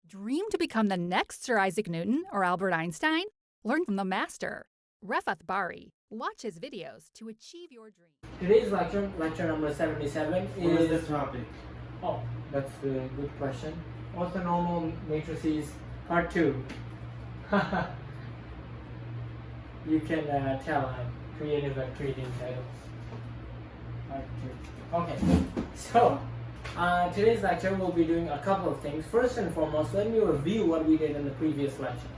Dream to become the next Sir Isaac Newton or Albert Einstein? Learn from the master. Refath Bari. Watch his videos to achieve your dream. Today's lecture number 77 What is the topic? Oh, that's a good question. Orthogonal matrices, part 2. You can tell I'm creative at creating titles. Part 2. Okay, so today's lecture we'll be doing a couple of things. First and foremost, let me review what we did in the previous lecture.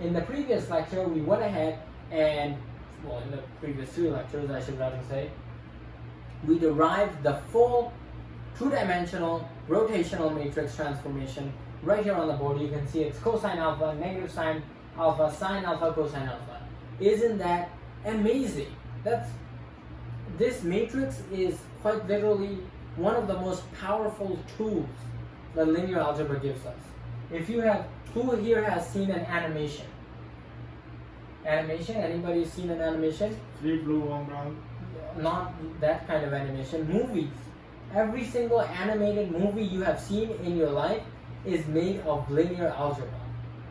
In the previous lecture, we went ahead and, well, in the previous 2 lectures, I should rather say, we derived the full two-dimensional rotational matrix transformation right here on the board. You can see it's cosine alpha, negative sine alpha, sine alpha, cosine alpha. Isn't that amazing? This matrix is quite literally one of the most powerful tools that linear algebra gives us. If you have, who here has seen an animation? Animation? Anybody seen an animation? 3 blue, 1 brown. Not that kind of animation. Movies. Every single animated movie you have seen in your life is made of linear algebra.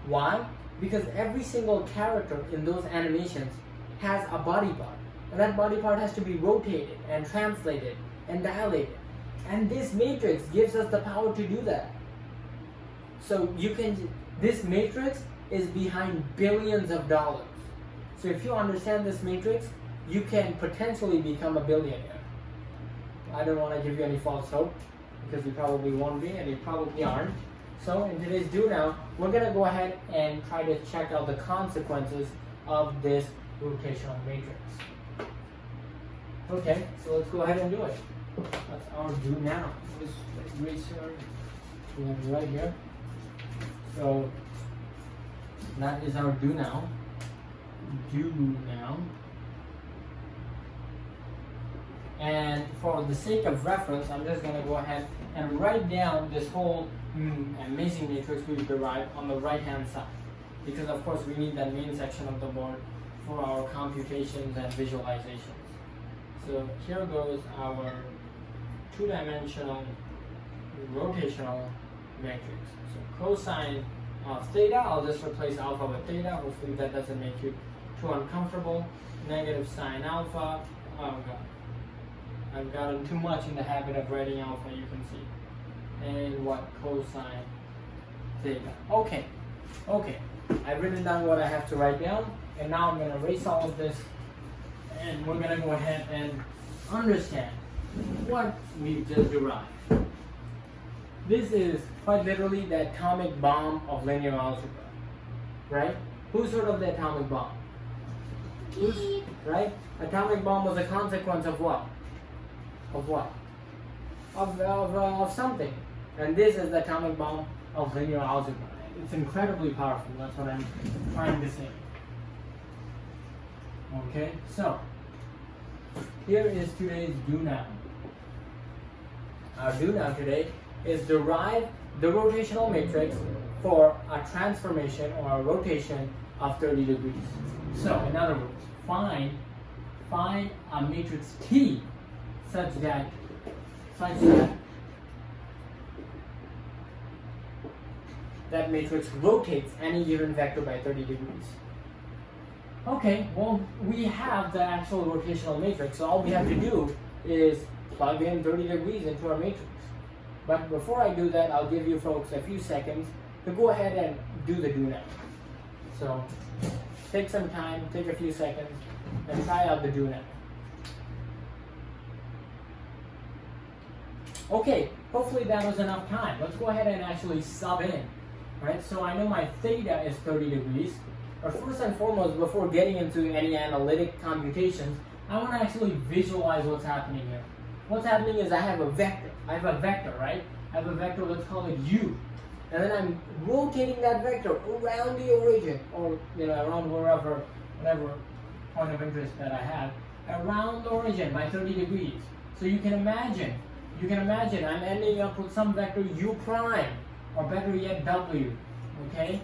Why? Because every single character in those animations has a body part. And that body part has to be rotated and translated and dilated. And this matrix gives us the power to do that. So this matrix is behind billions of dollars. So if you understand this matrix, you can potentially become a billionaire. I don't want to give you any false hope, because you probably won't be, and you probably aren't. So in today's Do Now, we're going to go ahead and try to check out the consequences of this rotational matrix. Okay, so let's go ahead and do it. That's our Do Now. This research we have right here. So that is our Do Now. Do Now. And for the sake of reference, I'm just going to go ahead and write down this whole amazing matrix we derived on the right hand side, because of course we need that main section of the board for our computations and visualizations. So here goes our two-dimensional rotational matrix. So cosine of theta, I'll just replace alpha with theta. Hopefully that doesn't make you too uncomfortable. Negative sine alpha. Oh god, I've gotten too much in the habit of writing alpha, you can see. And what? Cosine theta. Okay. I've written down what I have to write down, and now I'm going to erase all of this, and we're going to go ahead and understand what we've just derived. This is quite literally the atomic bomb of linear algebra, right? Who's heard of the atomic bomb? Right? Atomic bomb was a consequence of what? Of what? Of something. And this is the atomic bomb of linear algebra. It's incredibly powerful. That's what I'm trying to say. Okay, so here is today's Do Now. Our Do Now today is derive the rotational matrix for a transformation or a rotation of 30 degrees. So, in other words, find a matrix T such that that matrix rotates any given vector by 30 degrees. Okay, well, we have the actual rotational matrix, so all we have to do is plug in 30 degrees into our matrix. But before I do that, I'll give you folks a few seconds to go ahead and do the Do Now. So take some time, take a few seconds, and try out the Do Now. Okay, hopefully that was enough time. Let's go ahead and actually sub in. Right, so I know my theta is 30 degrees. But first and foremost, before getting into any analytic computations, I want to actually visualize what's happening here. What's happening is I have a vector. Right? I have a vector, let's call it u. And then I'm rotating that vector around the origin, or around whatever point of interest that I have, around the origin by 30 degrees. So you can imagine I'm ending up with some vector u prime, or better yet w. Okay?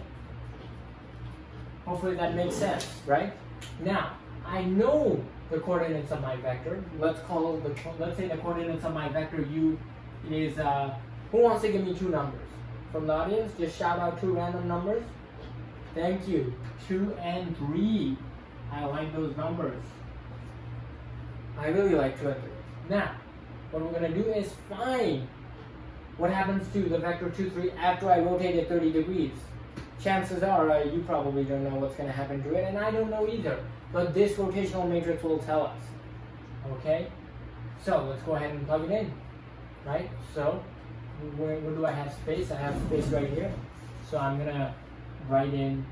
Hopefully that makes sense, right? Now, I know the coordinates of my vector. Let's say the coordinates of my vector u is, who wants to give me 2 numbers? from the audience? Just shout out 2 random numbers. Thank you. 2 and 3. I like those numbers. I really like 2 and 3. Now, what we're going to do is find what happens to the vector 2, 3 after I rotate it 30 degrees. Chances are you probably don't know what's going to happen to it, and I don't know either. But this rotational matrix will tell us. Okay? So let's go ahead and plug it in. Right? So where do I have space? I have space right here. So I'm going to write in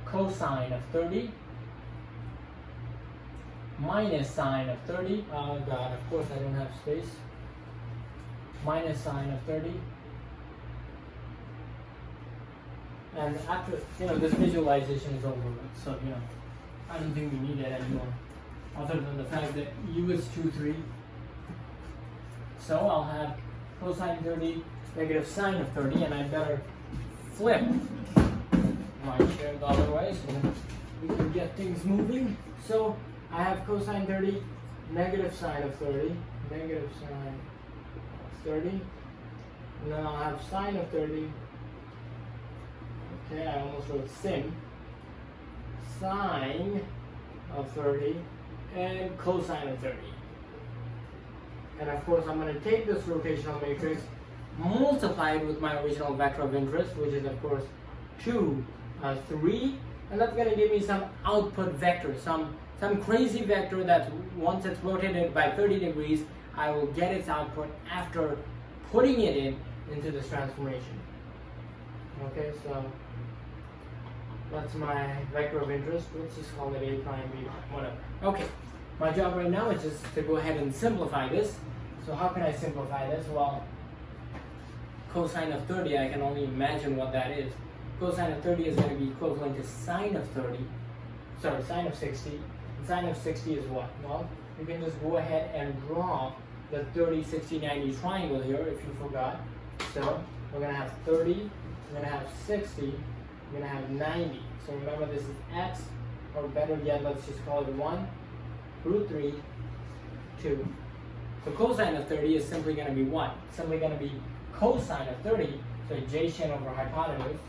cosine of 30 minus sine of 30. Oh God, of course I don't have space. Minus sine of 30. And after, this visualization is over with, so, I don't think we need it anymore, other than the fact that u is 2, 3. So I'll have cosine 30 negative sine of 30, and I better flip my chair the other way so we can get things moving. So I have cosine 30 negative sine of 30, negative sine of 30, and then I'll have sine of 30. Okay, I almost wrote sin. Sine of 30 and cosine of 30. And of course, I'm going to take this rotational matrix, multiply it with my original vector of interest, which is of course 2, 3, and that's going to give me some output vector, some crazy vector that once it's rotated by 30 degrees, I will get its output after putting it into this transformation. Okay, so that's my vector of interest. Let's just call it A prime, B prime, whatever. Okay, my job right now is just to go ahead and simplify this. So how can I simplify this? Well, cosine of 30, I can only imagine what that is. Cosine of 30 is going to be equivalent to sine of 30. Sorry, sine of 60. And sine of 60 is what? Well, you can just go ahead and draw the 30, 60, 90 triangle here if you forgot. So we're going to have 30, we're going to have 60, we're going to have 90. So remember, this is x, or better yet, let's just call it 1, root 3, 2. So cosine of 30 is simply going to be what? Simply going to be cosine of 30, so adjacent over hypotenuse,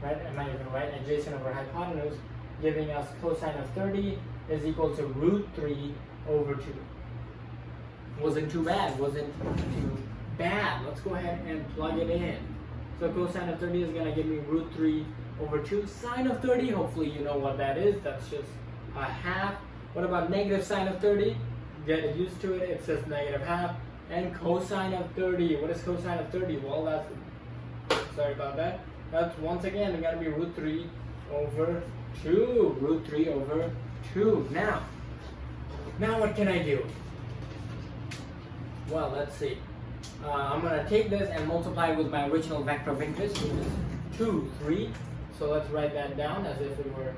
right? Am I even right? Adjacent over hypotenuse, giving us cosine of 30 is equal to root 3 over 2. Wasn't too bad, wasn't too bad. Let's go ahead and plug it in. So cosine of 30 is going to give me root 3 over 2. Sine of 30, hopefully you know what that is. That's just a half. What about negative sine of 30? Get used to it. It says negative half. And cosine of 30. What is cosine of 30? Well, that's, sorry about that. That's, once again, it's going to be root 3 over 2. Root 3 over 2. Now what can I do? Well, let's see. I'm going to take this and multiply with my original vector of interest, which is 2, 3. So let's write that down as if it were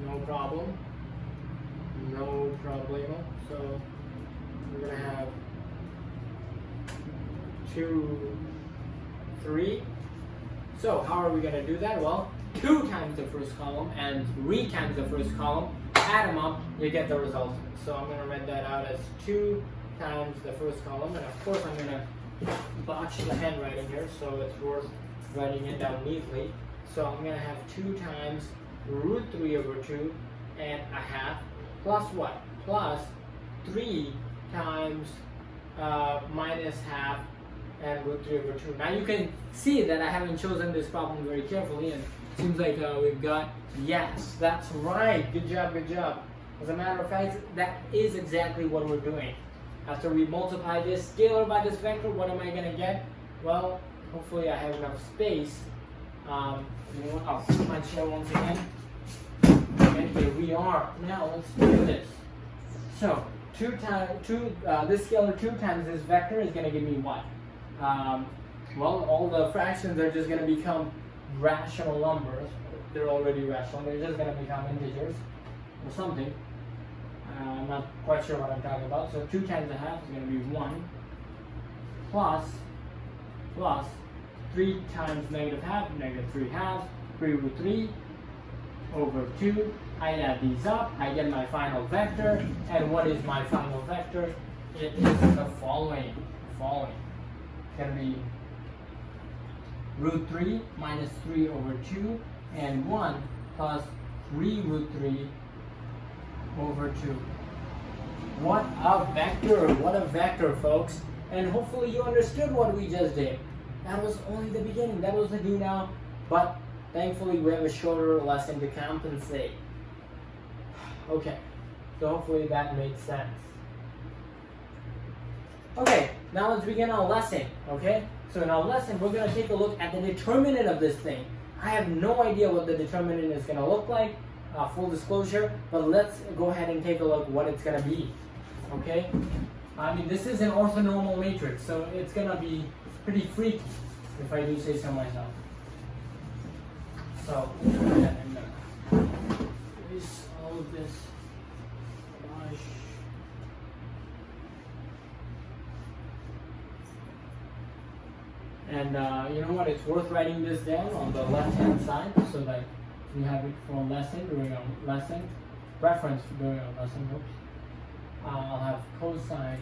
no problem. No problemo. So we're going to have 2, 3. So how are we going to do that? Well, 2 times the first column and 3 times the first column. Add them up, you get the result. So I'm going to write that out as 2 times the first column, and of course I'm going to botch the handwriting here, so it's worth writing it down neatly. So I'm going to have 2 times root 3 over 2 and a half, plus what? Plus 3 times minus half and root 3 over 2. Now you can see that I haven't chosen this problem very carefully, and it seems like we've got, yes, that's right, good job, good job. As a matter of fact, that is exactly what we're doing. After we multiply this scalar by this vector, what am I going to get? Well, hopefully I have enough space. You know what? I'll flip my chair once again. And here we are. Now let's do this. So this scalar 2 times this vector is going to give me what? Well, all the fractions are just going to become rational numbers. They're already rational. They're just going to become integers or something. I'm not quite sure what I'm talking about. So 2 times a half is going to be 1 plus 3 times negative half, negative 3 halves, 3 root 3 over 2. I add these up, I get my final vector. And what is my final vector? It is the following. It's going to be root 3 minus 3 over 2, and 1 plus 3 root 3 over 2. What a vector, folks. And hopefully you understood what we just did. That was only the beginning, that was the do now, but thankfully we have a shorter lesson to compensate. Okay, so hopefully that made sense. Okay, now let's begin our lesson, okay? So in our lesson, we're going to take a look at the determinant of this thing. I have no idea what the determinant is going to look like, full disclosure, but let's go ahead and take a look what it's going to be, okay? I mean, this is an orthonormal matrix, so it's going to be pretty freaky, if I do say so myself. So, go ahead and erase all of this. Gosh. And you know what, it's worth writing this down on the left-hand side so that we have it for lesson, during a lesson, reference during a lesson. Oops. I'll have cosine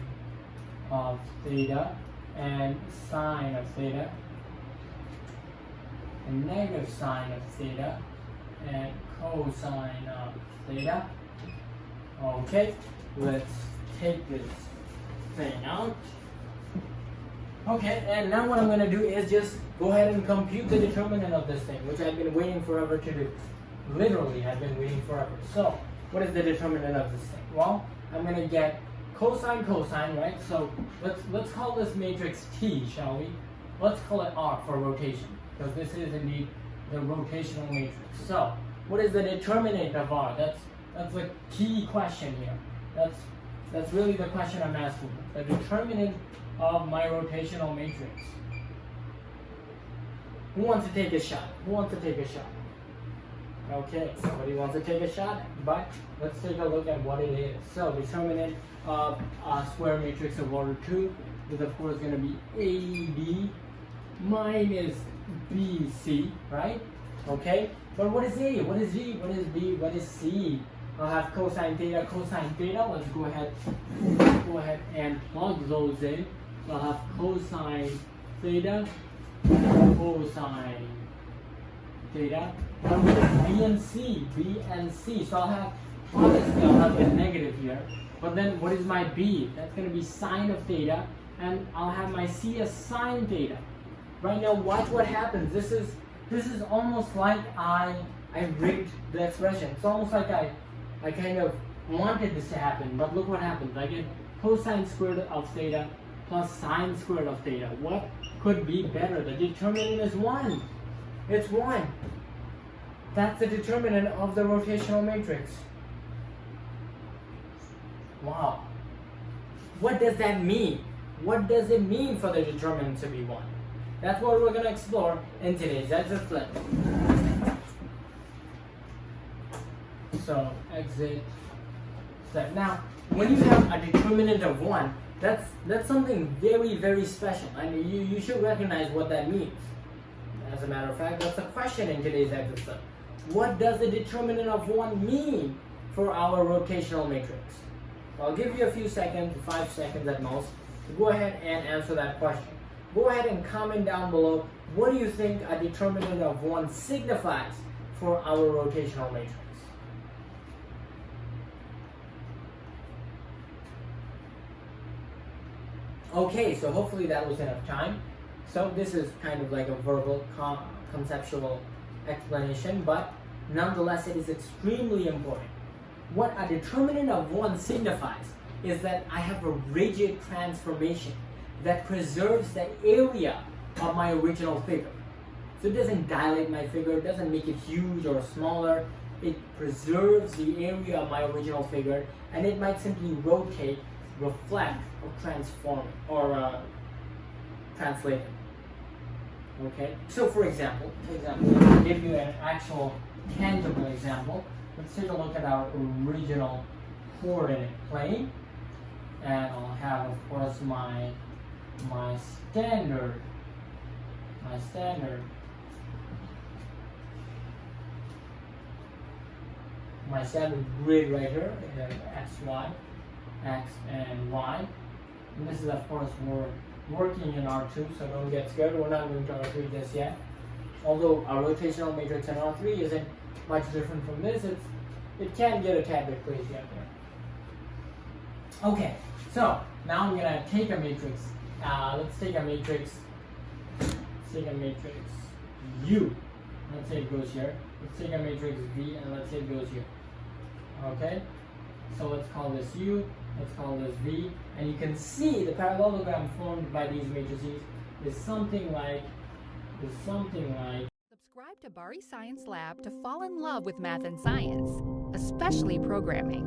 of theta and sine of theta and negative sine of theta and cosine of theta. Okay, let's take this thing out. Okay, and now what I'm going to do is just go ahead and compute the determinant of this thing, which I've been waiting forever to do. Literally, I've been waiting forever. So, what is the determinant of this thing? Well, I'm going to get cosine, right? So, let's call this matrix T, shall we? Let's call it R for rotation, because this is indeed the rotational matrix. So, what is the determinant of R? That's the key question here. That's really the question I'm asking. The determinant of my rotational matrix. Who wants to take a shot? Who wants to take a shot? Okay, somebody wants to take a shot, but let's take a look at what it is. So, determinant of a square matrix of order 2 is of course going to be AB minus BC, right? Okay, but what is A? What is G? What is B? What is C? I'll have cosine theta, cosine theta. Let's go ahead and plug those in. So I'll have cosine theta, cosine theta. And what is B and C? B and C. So I'll have, obviously I'll have a negative here. But then what is my B? That's going to be sine of theta. And I'll have my C as sine theta. Right now, watch what happens. This is almost like I rigged the expression. It's almost like I kind of wanted this to happen, but look what happens. I get cosine squared of theta plus sine squared of theta. What could be better? The determinant is 1. It's 1. That's the determinant of the rotational matrix. Wow. What does that mean? What does it mean for the determinant to be 1? That's what we're going to explore in today's exit lesson. So, exit step. Now, when you have a determinant of 1, that's something very, very special. And you should recognize what that means. As a matter of fact, that's a question in today's exit step. What does the determinant of 1 mean for our rotational matrix? I'll give you a few seconds, 5 seconds at most, to go ahead and answer that question. Go ahead and comment down below, what do you think a determinant of 1 signifies for our rotational matrix? Okay, so hopefully that was enough time. So this is kind of like a verbal, conceptual explanation, but nonetheless it is extremely important. What a determinant of 1 signifies is that I have a rigid transformation that preserves the area of my original figure. So it doesn't dilate my figure, it doesn't make it huge or smaller. It preserves the area of my original figure, and it might simply rotate, reflect, or transform it, or translate it. Okay? So for example, I'll give you an actual tangible example. Let's take a look at our original coordinate plane. And I'll have, of course, my standard grid right here, x, y, x and y. And this is of course where working in R2, so don't get scared. We're not going to R3 just yet. Although our rotational matrix in R3 isn't much different from this, it can get a tad bit crazy out there. Okay, so now I'm gonna take a matrix. Let's take a matrix. U. Let's say it goes here. Let's take a matrix V and let's say it goes here. Okay, so let's call this U. Let's call this V, and you can see the parallelogram formed by these matrices is something like. Subscribe to Bari Science Lab to fall in love with math and science, especially programming.